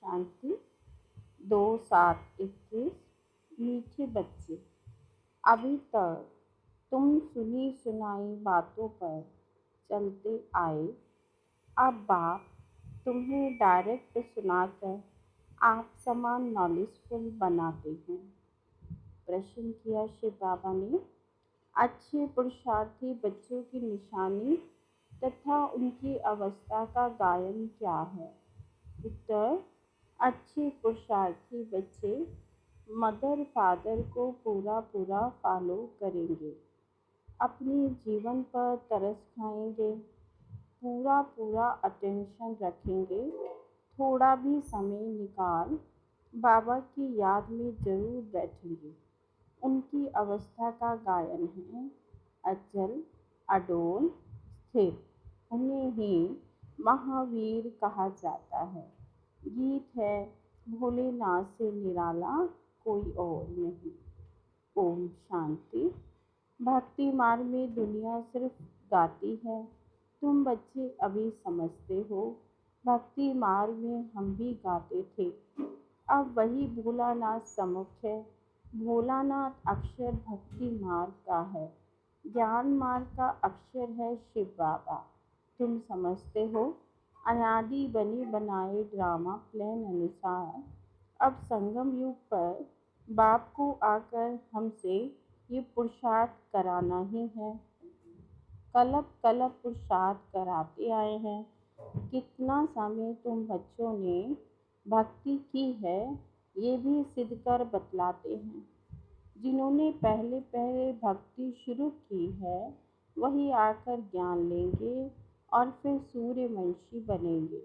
शांति 2/7/21। मीठे बच्चे, अभी तक तुम सुनी सुनाई बातों पर चलते आए। अब बाप तुम्हें डायरेक्ट सुनाकर आप समान नॉलेजफुल बनाते हैं। प्रश्न किया शिव बाबा ने, अच्छे पुरुषार्थी बच्चों की निशानी तथा उनकी अवस्था का गायन क्या है? उत्तर, अच्छे पुरुषार्थी बच्चे मदर फादर को पूरा फॉलो करेंगे, अपने जीवन पर तरस खाएंगे, पूरा अटेंशन रखेंगे, थोड़ा भी समय निकाल बाबा की याद में जरूर बैठेंगे। उनकी अवस्था का गायन है अचल, अडोल, स्थिर। उन्हें ही महावीर कहा जाता है। गीत है भोलेनाथ से निराला कोई और नहीं। ओम शांति। भक्ति मार्ग में दुनिया सिर्फ गाती है, तुम बच्चे अभी समझते हो। भक्ति मार्ग में हम भी गाते थे, अब वही भोलानाथ सम्मुख है। भोलानाथ अक्षर भक्ति मार्ग का है, ज्ञान मार्ग का अक्षर है शिव बाबा। तुम समझते हो, अनादि बने बनाए ड्रामा प्लान अनुसार अब संगम युग पर बाप को आकर हमसे ये पुरुषार्थ कराना ही है। कलप पुरुषार्थ कराते आए हैं। कितना समय तुम बच्चों ने भक्ति की है, ये भी सिद्ध कर बतलाते हैं। जिन्होंने पहले भक्ति शुरू की है, वही आकर ज्ञान लेंगे और फिर सूर्यवंशी बनेंगे।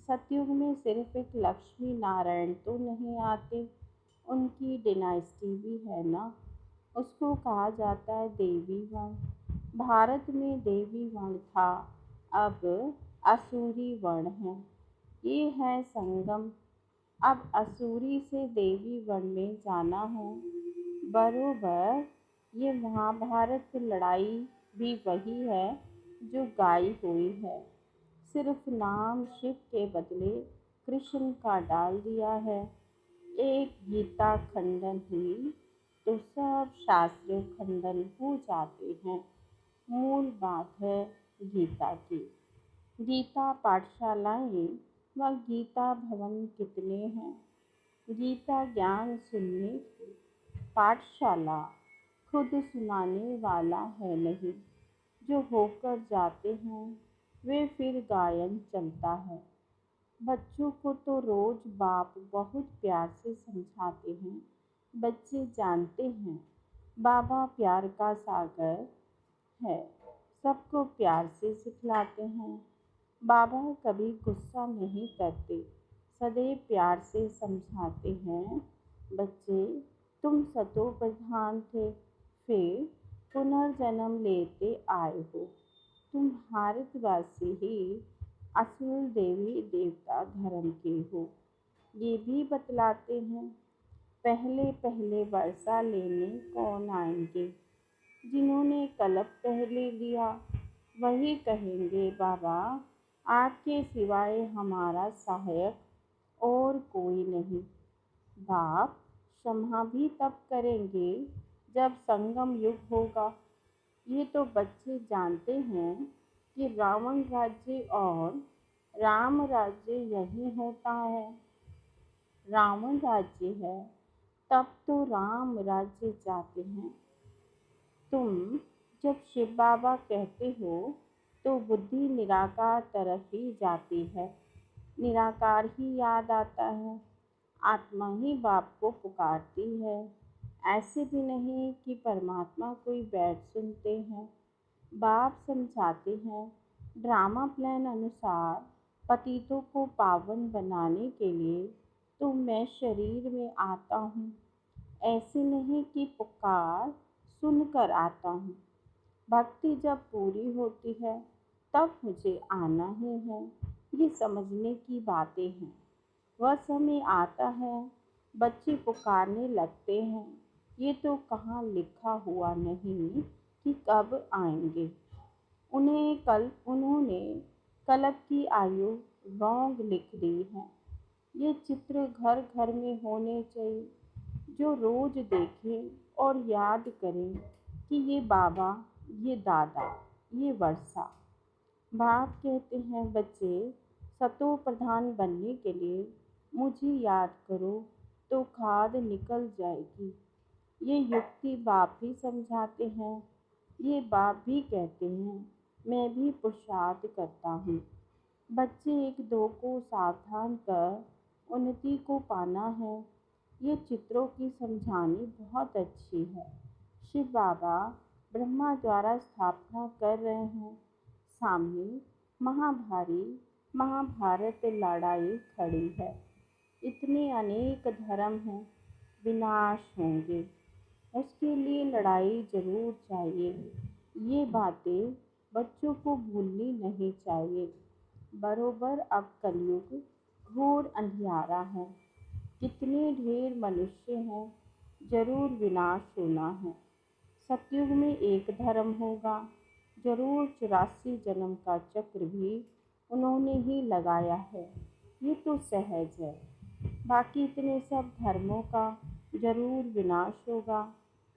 सतयुग में सिर्फ एक लक्ष्मी नारायण तो नहीं आते, उनकी डिनाइस्टी भी है ना। उसको कहा जाता है देवी वर्ण। भारत में देवी वर्ण था, अब असुरी वर्ण है। ये है संगम, अब असुरी से देवी वर्ण में जाना है। बरोबर ये महाभारत की लड़ाई भी वही है जो गाई हुई है, सिर्फ नाम शिव के बदले कृष्ण का डाल दिया है। एक गीता खंडन हुई तो सब शास्त्र खंडन हो जाते हैं। मूल बात है गीता की। गीता पाठशालाएं व गीता भवन कितने हैं? गीता ज्ञान सुनने की पाठशाला खुद सुनाने वाला है नहीं, जो होकर जाते हैं वे फिर गायन चलता है। बच्चों को तो रोज बाप बहुत प्यार से समझाते हैं। बच्चे जानते हैं बाबा प्यार का सागर है, सबको प्यार से सिखलाते हैं। बाबा कभी गुस्सा नहीं करते, सदैव प्यार से समझाते हैं। बच्चे, तुम सतो प्रधान थे, फिर पुनर्जन्म लेते आए हो। तुम भारतवासी ही असल देवी देवता धर्म के हो, ये भी बतलाते हैं। पहले वर्षा लेने कौन आएंगे? जिन्होंने कलप पहले लिया वही कहेंगे बाबा आपके सिवाय हमारा सहायक और कोई नहीं। बाप क्षमा भी तब करेंगे जब संगम युग होगा। ये तो बच्चे जानते हैं कि रावण राज्य और राम राज्य यही होता है। रावण राज्य है तब तो राम राज्य चाहते हैं। तुम जब शिव बाबा कहते हो तो बुद्धि निराकार तरफ ही जाती है, निराकार ही याद आता है। आत्मा ही बाप को पुकारती है। ऐसे भी नहीं कि परमात्मा कोई बैठ सुनते हैं। बाप समझाते हैं ड्रामा प्लान अनुसार पतितों को पावन बनाने के लिए तो मैं शरीर में आता हूँ। ऐसे नहीं कि पुकार सुनकर आता हूँ। भक्ति जब पूरी होती है तब मुझे आना ही है। ये समझने की बातें हैं। वह समय आता है, बच्चे पुकारने लगते हैं। ये तो कहाँ लिखा हुआ नहीं कि कब आएंगे। उन्होंने कल्प की आयु रॉन्ग लिख दी है। ये चित्र घर घर में होने चाहिए, जो रोज देखें और याद करें कि ये बाबा, ये दादा, ये वर्षा। बाप कहते हैं, बच्चे, सतो प्रधान बनने के लिए मुझे याद करो तो खाद निकल जाएगी। ये युक्ति बाप भी समझाते हैं। ये बाप भी कहते हैं, मैं भी पुरुषार्थ करता हूँ। बच्चे एक दो को सावधान कर उन्नति को पाना है। ये चित्रों की समझानी बहुत अच्छी है। शिव बाबा ब्रह्मा द्वारा स्थापना कर रहे हैं। सामने महाभारी महाभारत लड़ाई खड़ी है। इतने अनेक धर्म हैं, विनाश होंगे, उसके लिए लड़ाई जरूर चाहिए। ये बातें बच्चों को भूलनी नहीं चाहिए। बरोबर अब कलयुग घोर अंधियारा है। कितने ढेर मनुष्य हैं, जरूर विनाश होना है। सतयुग में एक धर्म होगा, जरूर 84 जन्म का चक्र भी उन्होंने ही लगाया है। ये तो सहज है। बाकी इतने सब धर्मों का जरूर विनाश होगा,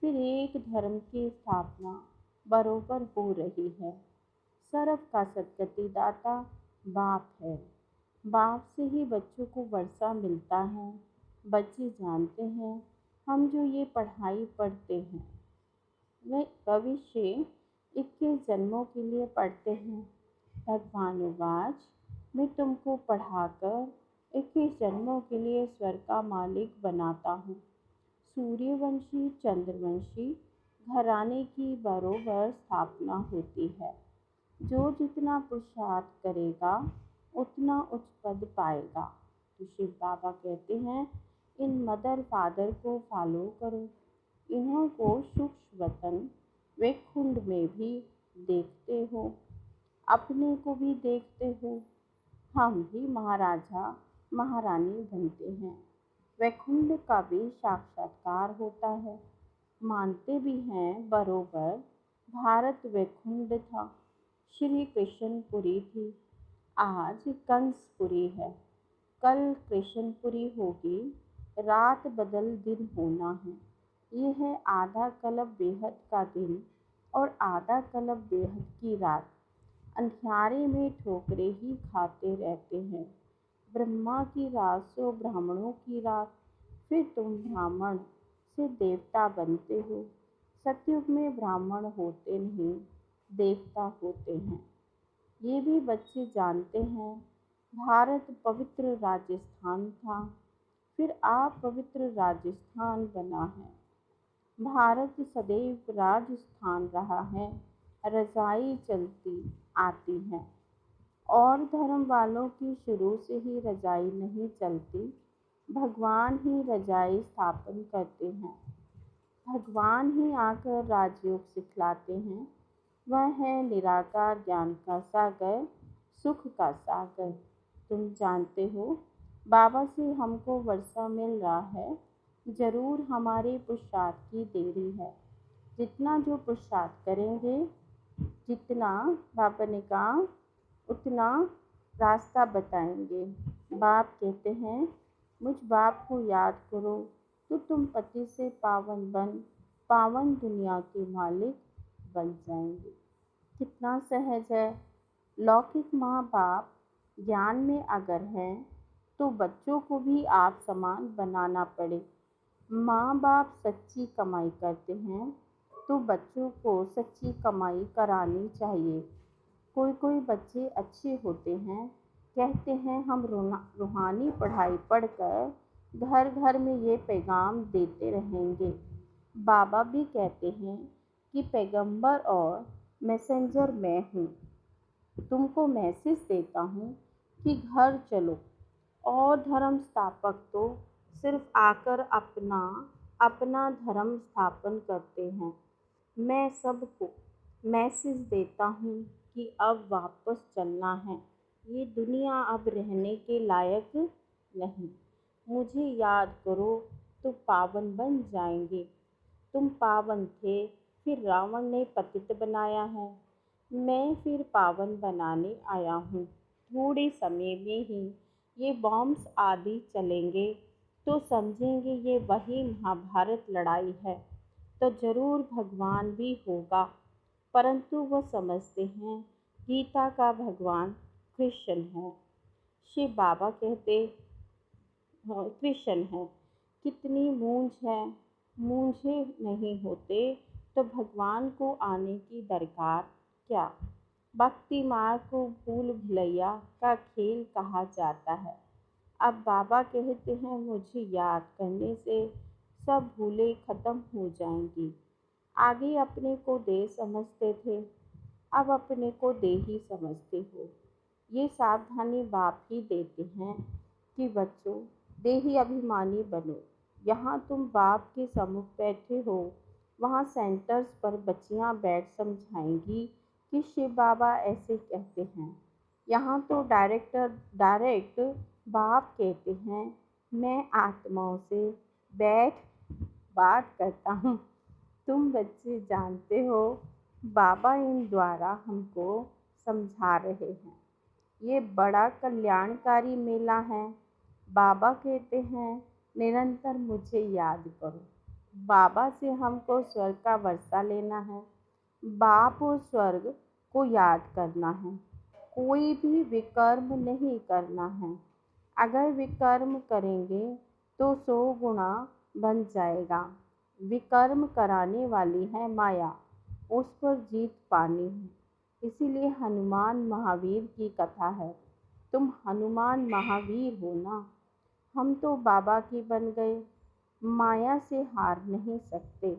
फिर एक धर्म की स्थापना बरोबर हो रही है। सर्व का सद्गति दाता बाप है। बाप से ही बच्चों को वर्षा मिलता है। बच्चे जानते हैं, हम जो ये पढ़ाई पढ़ते हैं वह भविष्य 21 जन्मों के लिए पढ़ते हैं। भगवानुवाच, मैं तुमको पढ़ाकर 21 जन्मों के लिए स्वर्ग का मालिक बनाता हूँ। सूर्यवंशी चंद्रवंशी घराने की बरोबर स्थापना होती है। जो जितना पुरुषार्थ करेगा उतना उच्च पद पाएगा। तो शिव बाबा कहते हैं, इन मदर फादर को फॉलो करो। इन्हों को सूक्ष्म वतन वैकुंठ में भी देखते हो, अपने को भी देखते हो। हम भी महाराजा महारानी बनते हैं। वैकुंठ का भी साक्षात्कार होता है। मानते भी हैं बरोबर। भारत वैकुंठ था, श्री कृष्णपुरी थी, आज कंसपुरी है। कल कृष्णपुरी होगी, रात बदल दिन होना है। ये है आधा कल्प बेहद का दिन और आधा कल्प बेहद की रात। अंधियारे में ठोकरे ही खाते रहते हैं। ब्रह्मा की रात सो ब्राह्मणों की रात, फिर तुम ब्राह्मण से देवता बनते हो। सतयुग में ब्राह्मण होते नहीं, देवता होते हैं। ये भी बच्चे जानते हैं। भारत पवित्र राजस्थान था, फिर आप पवित्र राजस्थान बना है। भारत सदैव राजस्थान रहा है। रजाई चलती आती है और धर्म वालों की शुरू से ही रजाई नहीं चलती। भगवान ही रजाई स्थापन करते हैं। भगवान ही आकर राजयोग सिखलाते हैं। वह है निराकार ज्ञान का सागर, सुख का सागर। तुम जानते हो, बाबा से हमको वर्षा मिल रहा है, जरूर हमारे पुरुषार्थ की देरी है। जितना जो पुरुषार्थ करेंगे, जितना बाबा ने कहा उतना रास्ता बताएंगे। बाप कहते हैं, मुझ बाप को याद करो तो तुम पति से पावन बन पावन दुनिया के मालिक बन जाएंगे। कितना सहज है। लौकिक माँ बाप ज्ञान में अगर हैं तो बच्चों को भी आप समान बनाना पड़े। माँ बाप सच्ची कमाई करते हैं तो बच्चों को सच्ची कमाई करानी चाहिए। कोई कोई बच्चे अच्छे होते हैं, कहते हैं हम रूहानी पढ़ाई पढ़कर घर घर में ये पैगाम देते रहेंगे। बाबा भी कहते हैं कि पैगंबर और मैसेंजर मैं हूँ। तुमको मैसेज देता हूँ कि घर चलो, और धर्म स्थापक तो सिर्फ आकर अपना अपना धर्म स्थापन करते हैं। मैं सबको मैसेज देता हूँ कि अब वापस चलना है। ये दुनिया अब रहने के लायक नहीं। मुझे याद करो तो पावन बन जाएंगे। तुम पावन थे, फिर रावण ने पतित बनाया है। मैं फिर पावन बनाने आया हूँ। थोड़े समय में ही ये बॉम्ब्स आदि चलेंगे तो समझेंगे ये वही महाभारत लड़ाई है। तो जरूर भगवान भी होगा, परंतु वो समझते हैं गीता का भगवान कृष्ण है। शिव बाबा कहते कृष्ण है। कितनी मूंझ है, मूंझे नहीं होते तो भगवान को आने की दरकार क्या। भक्ति मार्ग को भूल भुलैया का खेल कहा जाता है। अब बाबा कहते हैं मुझे याद करने से सब भूलें खत्म हो जाएंगी। आगे अपने को देह समझते थे, अब अपने को देही समझते हो। ये सावधानी बाप ही देते हैं कि बच्चों देही अभिमानी बनो। यहाँ तुम बाप के सम्मुख बैठे हो, वहाँ सेंटर्स पर बच्चियाँ बैठ समझाएंगी कि शिव बाबा ऐसे कहते हैं। यहाँ तो डायरेक्ट बाप कहते हैं मैं आत्माओं से बैठ बात करता हूँ। तुम बच्चे जानते हो बाबा इन द्वारा हमको समझा रहे हैं। ये बड़ा कल्याणकारी मेला है। बाबा कहते हैं निरंतर मुझे याद करो। बाबा से हमको स्वर्ग का वर्षा लेना है। बाप और स्वर्ग को याद करना है। कोई भी विकर्म नहीं करना है। अगर विकर्म करेंगे तो 100 गुना बन जाएगा। विकर्म कराने वाली है माया, उस पर जीत पानी है। इसीलिए हनुमान महावीर की कथा है। तुम हनुमान महावीर हो ना। हम तो बाबा की बन गए, माया से हार नहीं सकते।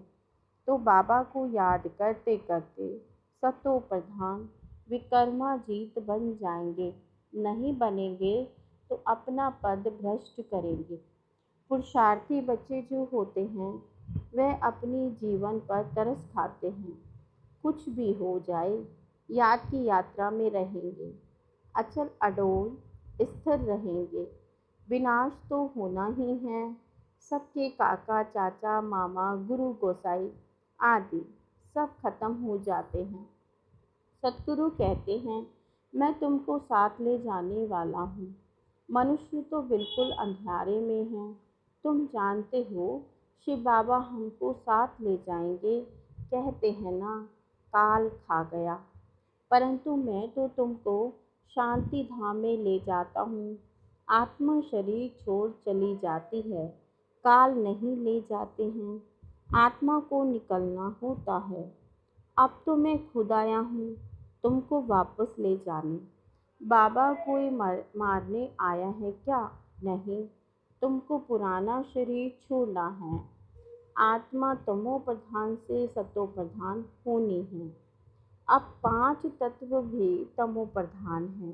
तो बाबा को याद करते करते सतो प्रधान विकर्माजीत बन जाएंगे। नहीं बनेंगे तो अपना पद भ्रष्ट करेंगे। पुरुषार्थी बच्चे जो होते हैं वह अपनी जीवन पर तरस खाते हैं। कुछ भी हो जाए याद की यात्रा में रहेंगे, अचल अडोल स्थिर रहेंगे। विनाश तो होना ही है। सबके काका चाचा मामा गुरु गोसाई आदि सब खत्म हो जाते हैं। सतगुरु कहते हैं मैं तुमको साथ ले जाने वाला हूँ। मनुष्य तो बिल्कुल अंधियारे में है। तुम जानते हो शिव बाबा हमको साथ ले जाएंगे। कहते हैं ना काल खा गया, परंतु मैं तो तुमको शांति धाम में ले जाता हूँ। आत्मा शरीर छोड़ चली जाती है, काल नहीं ले जाते हैं। आत्मा को निकलना होता है। अब तो मैं खुद आया हूँ तुमको वापस ले जाने। बाबा कोई मारने आया है क्या? नहीं, तुमको पुराना शरीर छोड़ना है। आत्मा तमो प्रधान से सतो प्रधान होनी है। अब 5 तत्व भी तमो प्रधान हैं,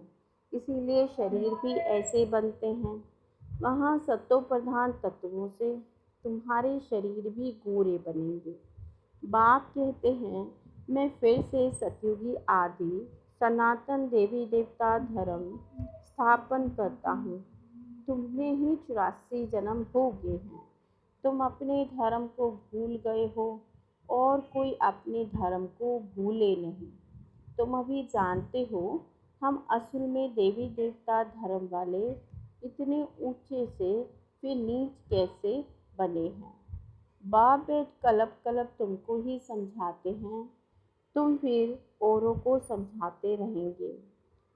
इसीलिए शरीर भी ऐसे बनते हैं। वहाँ सतो प्रधान तत्वों से तुम्हारे शरीर भी गोरे बनेंगे। बाप कहते हैं मैं फिर से सतयुगी आदि सनातन देवी देवता धर्म स्थापन करता हूँ। तुम्हें ही 84 जन्म हो गए हैं। तुम अपने धर्म को भूल गए हो और कोई अपने धर्म को भूले नहीं। तुम अभी जानते हो हम असल में देवी देवता धर्म वाले इतने ऊंचे से फिर नीच कैसे बने हैं। बाप बेट कलप कलप तुमको ही समझाते हैं, तुम फिर औरों को समझाते रहेंगे।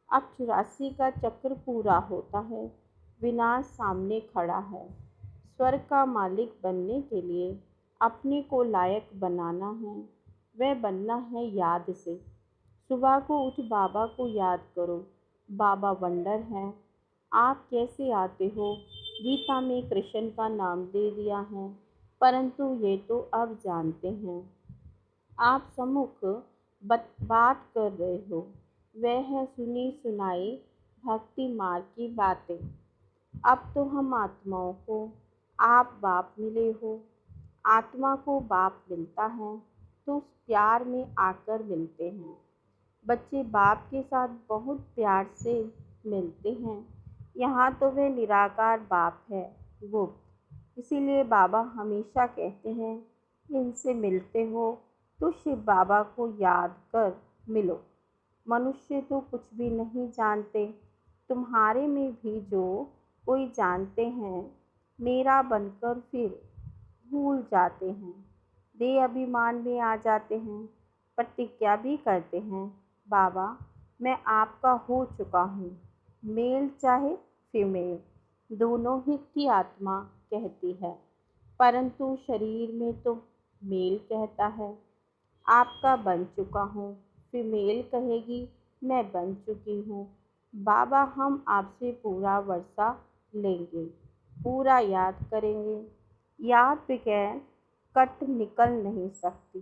अब 84 का चक्र पूरा होता है, विनाश सामने खड़ा है। स्वर्ग का मालिक बनने के लिए अपने को लायक बनाना है। वह बनना है याद से। सुबह को उठ बाबा को याद करो। बाबा वंडर है। आप कैसे आते हो? गीता में कृष्ण का नाम दे दिया है, परंतु ये तो अब जानते हैं। आप सम्मुख बात कर रहे हो, वह है सुनी सुनाई भक्ति मार्ग की बातें। अब तो हम आत्माओं को आप बाप मिले हो। आत्मा को बाप मिलता है तो उस प्यार में आकर मिलते हैं। बच्चे बाप के साथ बहुत प्यार से मिलते हैं। यहाँ तो वे निराकार बाप है, गुप्त। इसीलिए बाबा हमेशा कहते हैं इनसे मिलते हो तो शिव बाबा को याद कर मिलो। मनुष्य तो कुछ भी नहीं जानते, तुम्हारे में भी जो कोई जानते हैं मेरा बनकर फिर भूल जाते हैं। देह अभिमान में आ जाते हैं, प्रतिज्ञा भी करते हैं, बाबा मैं आपका हो चुका हूँ। मेल चाहे फीमेल दोनों ही की आत्मा कहती है, परंतु शरीर में तो मेल कहता है। आपका बन चुका हूँ, फीमेल कहेगी मैं बन चुकी हूँ। बाबा हम आपसे पूरा वर्षा लेंगे, पूरा याद करेंगे। याद बगैर कट निकल नहीं सकती।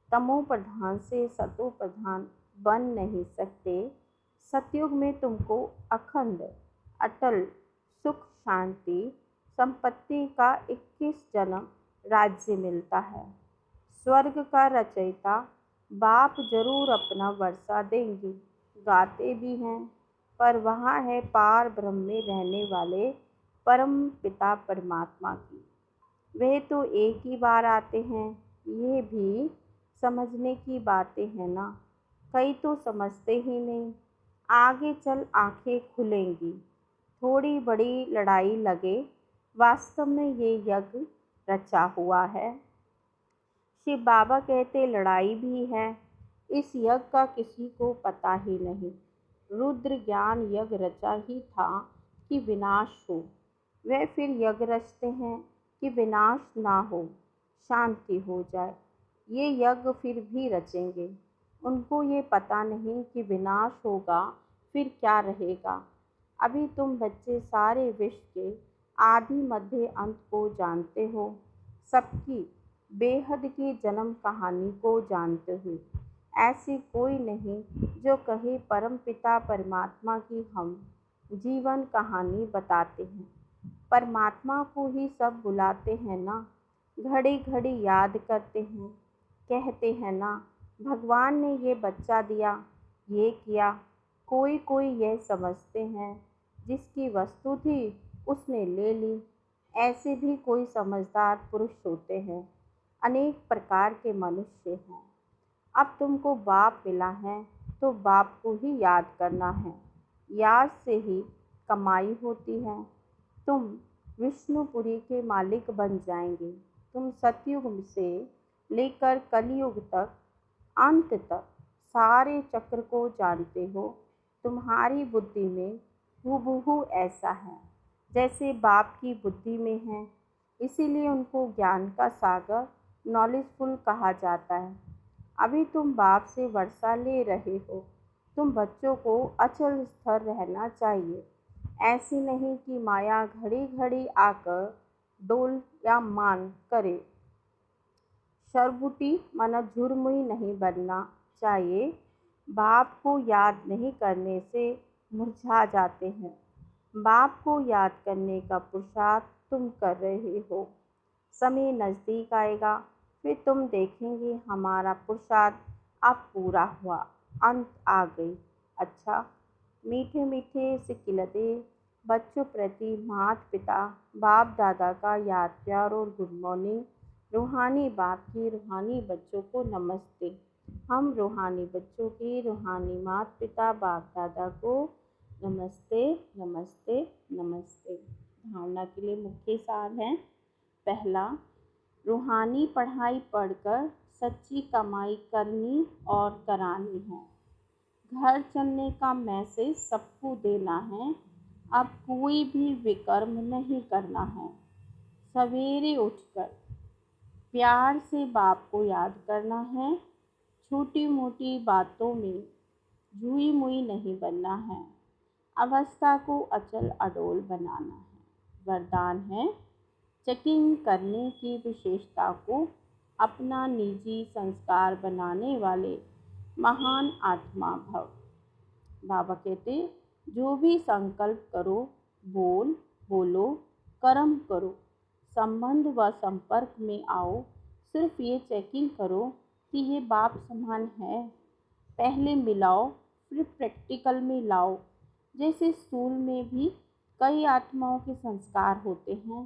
तमो प्रधान से सतो प्रधान बन नहीं सकते। सतयुग में तुमको अखंड अटल सुख शांति संपत्ति का 21 जन्म राज्य मिलता है। स्वर्ग का रचयिता बाप जरूर अपना वर्षा देंगे, गाते भी हैं, पर वहाँ है पार ब्रह्म में रहने वाले परम पिता परमात्मा की। वे तो एक ही बार आते हैं, ये भी समझने की बातें हैं ना। कई तो समझते ही नहीं। आगे चल आंखें खुलेंगी, थोड़ी बड़ी लड़ाई लगे, वास्तव में ये यज्ञ रचा हुआ है। शिव बाबा कहते लड़ाई भी है, इस यज्ञ का किसी को पता ही नहीं। रुद्र ज्ञान यज्ञ रचा ही था कि विनाश हो। वे फिर यज्ञ रचते हैं कि विनाश ना हो, शांति हो जाए। ये यज्ञ फिर भी रचेंगे। उनको ये पता नहीं कि विनाश होगा फिर क्या रहेगा। अभी तुम बच्चे सारे विश्व के आदि मध्य अंत को जानते हो, सबकी बेहद की जन्म कहानी को जानते हो। ऐसी कोई नहीं जो कहे परमपिता परमात्मा की हम जीवन कहानी बताते हैं। परमात्मा को ही सब बुलाते हैं ना, घड़ी घड़ी याद करते हैं, कहते हैं ना भगवान ने ये बच्चा दिया, ये किया। कोई कोई यह समझते हैं जिसकी वस्तु थी उसने ले ली। ऐसे भी कोई समझदार पुरुष होते हैं। अनेक प्रकार के मनुष्य हैं। अब तुमको बाप मिला है तो बाप को ही याद करना है। याद से ही कमाई होती है। तुम विष्णुपुरी के मालिक बन जाएंगे। तुम सतयुग से लेकर कलयुग तक अंत तक सारे चक्र को जानते हो। तुम्हारी बुद्धि में हूबहू ऐसा है जैसे बाप की बुद्धि में है। इसीलिए उनको ज्ञान का सागर नॉलेजफुल कहा जाता है। अभी तुम बाप से वर्षा ले रहे हो। तुम बच्चों को अचल स्थिर रहना चाहिए। ऐसी नहीं कि माया घड़ी घड़ी आकर डोल या मान करे। शरबुटी मन झुरमुई नहीं बनना चाहिए। बाप को याद नहीं करने से मुरझा जाते हैं। बाप को याद करने का पुरुषार्थ तुम कर रहे हो। समय नज़दीक आएगा, फिर तुम देखेंगे हमारा पुरुषार्थ अब पूरा हुआ, अंत आ गई। अच्छा, मीठे मीठे सिकिलते बच्चों प्रति माता पिता बाप दादा का याद प्यार और गुड मॉर्निंग। रूहानी बाप की रूहानी बच्चों को नमस्ते। हम रूहानी बच्चों की रूहानी माता पिता बाप दादा को नमस्ते नमस्ते नमस्ते। धारणा के लिए मुख्य सार हैं। पहला, रूहानी पढ़ाई पढ़कर सच्ची कमाई करनी और करानी है। घर चलने का मैसेज सबको देना है। अब कोई भी विकर्म नहीं करना है। सवेरे उठकर प्यार से बाप को याद करना है। छोटी मोटी बातों में जुई मुई नहीं बनना है। अवस्था को अचल अडोल बनाना है। वरदान है, चेकिंग करने की विशेषता को अपना निजी संस्कार बनाने वाले महान आत्मा भव। बाबा कहते जो भी संकल्प करो, बोलो, कर्म करो, संबंध व संपर्क में आओ, सिर्फ ये चेकिंग करो कि ये बाप समान है। पहले मिलाओ, फिर प्रैक्टिकल में लाओ। जैसे स्कूल में भी कई आत्माओं के संस्कार होते हैं,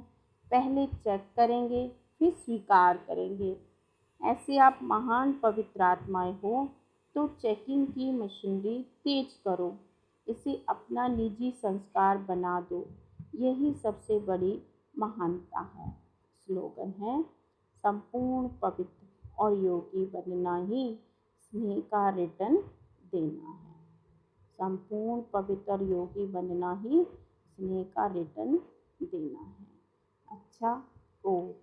पहले चेक करेंगे फिर स्वीकार करेंगे। ऐसे आप महान पवित्र आत्माएं हो तो चेकिंग की मशीनरी तेज करो। इसे अपना निजी संस्कार बना दो, यही सबसे बड़ी महानता है। स्लोगन है, संपूर्ण पवित्र और योगी बनना ही स्नेह का रिटर्न देना है। संपूर्ण पवित्र और योगी बनना ही स्नेह का रिटर्न देना है। अच्छा, तो